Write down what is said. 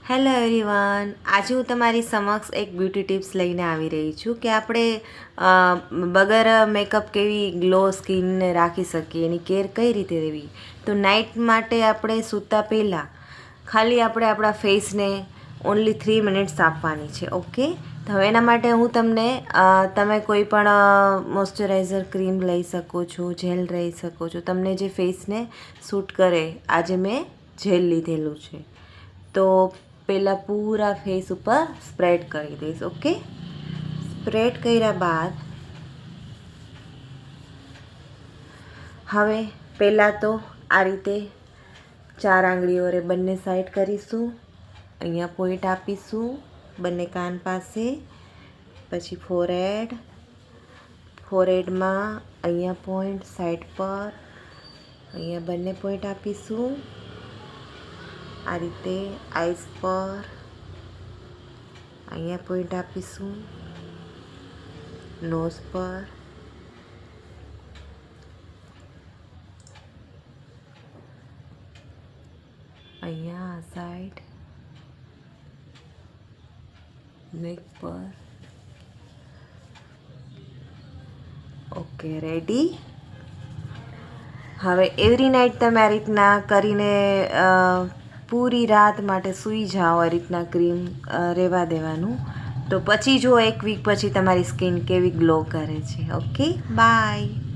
Hello everyone, આજે હું તમારી સમક્ષ એક બ્યુટી ટિપ્સ લઈને આવી રહી છું કે આપણે વગર મેકઅપ કેવી ગ્લો સ્કિનને રાખી શકીએ, એની કેર કઈ રીતે લેવી. તો નાઇટ માટે આપણે સૂતા પહેલાં ખાલી આપણે આપણા ફેસને ઓનલી 3 મિનિટ્સ આપવાની છે. ઓકે, તો હવે એના માટે હું તમને તમે કોઈ પણ મોઇશ્ચરાઇઝર ક્રીમ લઈ શકો છો, જેલ લઈ શકો છો, તમને જે ફેસને સૂટ કરે. આજે મેં જેલ લીધેલું છે, તો પહેલાં પૂરા ફેસ ઉપર સ્પ્રેડ કરી દઈશ. ઓકે, સ્પ્રેડ કર્યા બાદ હવે પહેલાં તો આ રીતે 4 આંગળીઓરે બંને સાઈડ કરીશું. અહીંયા પોઈન્ટ આપીશું બંને કાન પાસે. પછી ફોરહેડમાં અહીંયા પોઈન્ટ, સાઈડ પર અહીંયા બંને પોઈન્ટ આપીશું. આ રીતે આઈસ પર અહીંયા પોઈન્ટ આપીશું. નોઝ પર અહીંયા આ સાઈડ, નેક પર. Okay, ready. હવે એવરી નાઇટ તમે આ રીતના કરીને પૂરી રાત માટે સૂઈ જાઓ. આ રીતના ક્રીમ રહેવા દેવાનું. તો પછી જો 1 વીક પછી તમારી સ્કિન કેવી ગ્લો કરે છે. Okay, by.